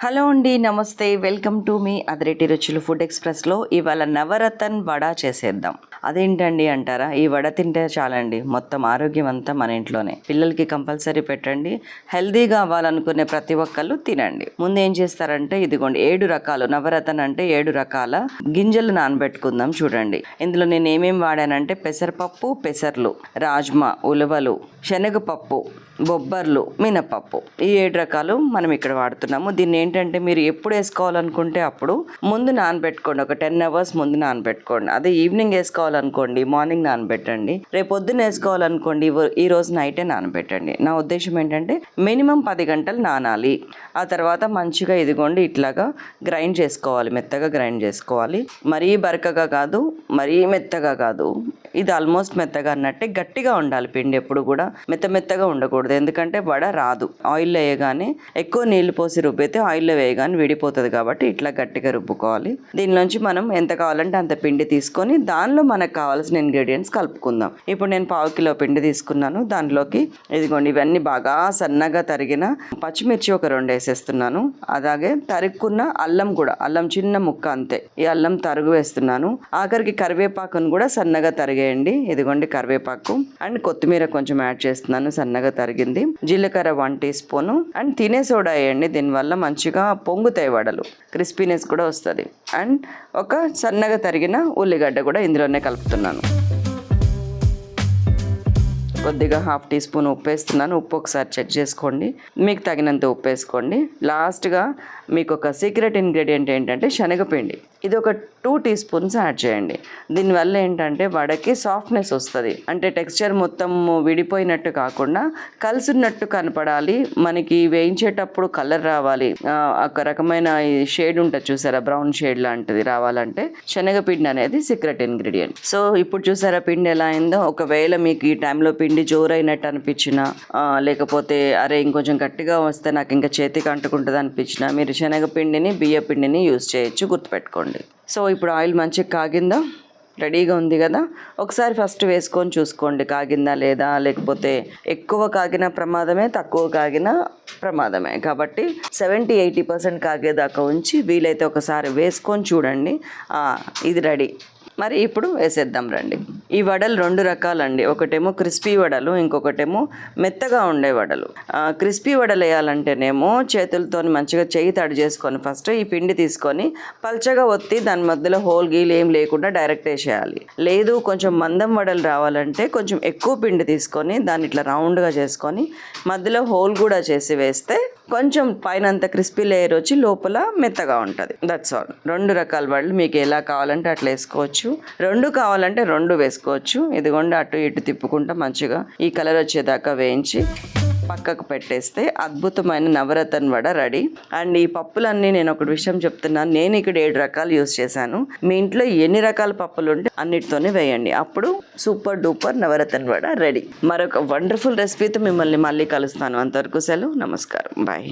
Hello అండి, నమస్తే. Welcome to me అదిరెటి రుచులు ఫుడ్ ఎక్స్ప్రెస్లో ఇవాళ నవరతన్ వడ చేసేద్దాం. అదేంటండి అంటారా? ఈ వడ తింటే చాలండి, మొత్తం ఆరోగ్యం అంతా మన ఇంట్లోనే. పిల్లలకి కంపల్సరీ పెట్టండి. హెల్దీగా అవ్వాలనుకునే ప్రతి ఒక్కళ్ళు తినండి. ముందు ఏం చేస్తారంటే ఇదిగోండి 7 రకాలు నవరతన్ అంటే 7 రకాల గింజలు నానబెట్టుకుందాం. చూడండి, ఇందులో నేను ఏమేమి వాడానంటే పెసరపప్పు, పెసర్లు, రాజ్మా, ఉలవలు, శనగపప్పు, బొబ్బర్లు, మినపప్పు, ఈ 7 రకాలు మనం ఇక్కడ వాడుతున్నాము. దీన్ని ఏంటంటే మీరు ఎప్పుడు వేసుకోవాలనుకుంటే అప్పుడు ముందు నానబెట్టుకోండి, ఒక 10 hours ముందు నానబెట్టుకోండి. అదే ఈవినింగ్ వేసుకోవాలనుకోండి మార్నింగ్ నానబెట్టండి. రేపు పొద్దున్న వేసుకోవాలనుకోండి ఈ రోజు నైటే నానబెట్టండి. నా ఉద్దేశం ఏంటంటే మినిమం 10 గంటలు నానాలి. ఆ తర్వాత మంచిగా ఇదిగోండి ఇట్లాగా గ్రైండ్ చేసుకోవాలి, మెత్తగా గ్రైండ్ చేసుకోవాలి. మరీ బరకగా కాదు, మరీ మెత్తగా కాదు. ఇది ఆల్మోస్ట్ మెత్తగా అన్నట్టే, గట్టిగా ఉండాలి పిండి. ఎప్పుడు కూడా మెత్తగా ఉండకూడదు, ఎందుకంటే వడ రాదు. ఆయిల్లో వేయగానే ఎక్కువ నీళ్లు పోసి రుబ్బితే ఆయిల్లో వేయగానే విడిపోతుంది, కాబట్టి ఇట్లా గట్టిగా రుబ్బుకోవాలి. దీనిలోంచి మనం ఎంత కావాలంటే అంత పిండి తీసుకొని దానిలో మనకు కావాల్సిన ఇంగ్రీడియంట్స్ కలుపుకుందాం. ఇప్పుడు నేను 1/2 కిలో పిండి తీసుకున్నాను. దాంట్లోకి ఇదిగోండి ఇవన్నీ బాగా సన్నగా తరిగిన పచ్చిమిర్చి ఒక 2 వేసేస్తున్నాను. అలాగే తరుక్కున్న అల్లం కూడా, అల్లం చిన్న ముక్క అంతే, ఈ అల్లం తరుగు వేస్తున్నాను. ఆఖరికి కరివేపాకును కూడా సన్నగా తరిగేయండి. ఇదిగోండి కరివేపాకు అండ్ కొత్తిమీర కొంచెం యాడ్ చేస్తున్నాను, సన్నగా తరిగింది. జీలకర్ర 1 టీ స్పూను అండ్ తినే సోడా వేయండి. దీనివల్ల మంచిగా పొంగుతాయి వడలు, క్రిస్పీనెస్ కూడా వస్తుంది. అండ్ ఒక సన్నగా తరిగిన ఉల్లిగడ్డ కూడా ఇందులోనే కలుపుతున్నాను. కొద్దిగా 1/2 టీ స్పూన్ ఉప్పు వేస్తున్నాను. ఉప్పు ఒకసారి చెక్ చేసుకోండి, మీకు తగినంత ఉప్పు వేసుకోండి. లాస్ట్గా మీకు ఒక సీక్రెట్ ఇంగ్రీడియంట్ ఏంటంటే శనగపిండి. ఇది ఒక 2 టీ స్పూన్స్ యాడ్ చేయండి. దీనివల్ల ఏంటంటే వడకి సాఫ్ట్నెస్ వస్తుంది. అంటే టెక్స్చర్ మొత్తం విడిపోయినట్టు కాకుండా కలిసినట్టు కనపడాలి. మనకి వేయించేటప్పుడు కలర్ రావాలి, ఒక రకమైన షేడ్ ఉంటుంది చూసారా, బ్రౌన్ షేడ్ లాంటిది రావాలంటే శనగపిండి అనేది సీక్రెట్ ఇంగ్రీడియంట్. సో ఇప్పుడు చూసారా పిండి ఎలా అయిందో. ఒకవేళ మీకు ఈ టైంలో పిండి జోరైనట్టు అనిపించినా, లేకపోతే అరే ఇంకొంచెం గట్టిగా వస్తే నాకు ఇంకా చేతికి అంటుకుంటుంది అనిపించినా, మీరు శనగపిండిని బియ్య పిండిని యూజ్ చేయొచ్చు, గుర్తుపెట్టుకోండి. సో ఇప్పుడు ఆయిల్ మంచిగా కాగిందా, రెడీగా ఉంది కదా. ఒకసారి ఫస్ట్ వేసుకొని చూసుకోండి కాగిందా లేదా, లేకపోతే ఎక్కువ కాగిన ప్రమాదమే, తక్కువ కాగిన ప్రమాదమే. కాబట్టి 70-80% కాగేదాకా ఉంచి వీలైతే ఒకసారి వేసుకొని చూడండి. ఇది రెడీ. మరి ఇప్పుడు వేసేద్దాం రండి. ఈ వడలు 2 రకాలండి. ఒకటేమో క్రిస్పీ వడలు, ఇంకొకటేమో మెత్తగా ఉండే వడలు. క్రిస్పీ వడలు వేయాలంటేనేమో చేతులతో మంచిగా చెయ్యి తడి చేసుకొని ఫస్ట్ ఈ పిండి తీసుకొని పల్చగా ఒత్తి దాని మధ్యలో హోల్ గీలు ఏం లేకుండా డైరెక్ట్ వేసేయాలి. లేదు కొంచెం మందం వడలు రావాలంటే కొంచెం ఎక్కువ పిండి తీసుకొని దాన్ని ఇట్లా రౌండ్గా చేసుకొని మధ్యలో హోల్ కూడా చేసి వేస్తే కొంచెం పైన అంత క్రిస్పీ లేయర్ వచ్చి లోపల మెత్తగా ఉంటుంది. That's all. 2 రకాల వడలు మీకు ఎలా కావాలంటే అట్లా వేసుకోవచ్చు. 2 కావాలంటే 2 వేసుకోవచ్చు. ఇదిగోండి అటు ఇటు తిప్పుకుంటా మంచిగా ఈ కలర్ వచ్చేదాకా వేయించి పక్కకు పెట్టేస్తే అద్భుతమైన నవరతన్ వడ రెడీ. అండ్ ఈ పప్పులన్నీ నేను ఒక విషయం చెప్తున్నాను, నేను ఇక్కడ 7 రకాలు యూస్ చేశాను. మీ ఇంట్లో ఎన్ని రకాల పప్పులు ఉంటే అన్నిటితోనే వేయండి, అప్పుడు super duper Navratan vada ready. మరొక వండర్ఫుల్ రెసిపీతో మిమ్మల్ని మళ్ళీ కలుస్తాను. అంతవరకు సెలవు, నమస్కారం, బాయ్.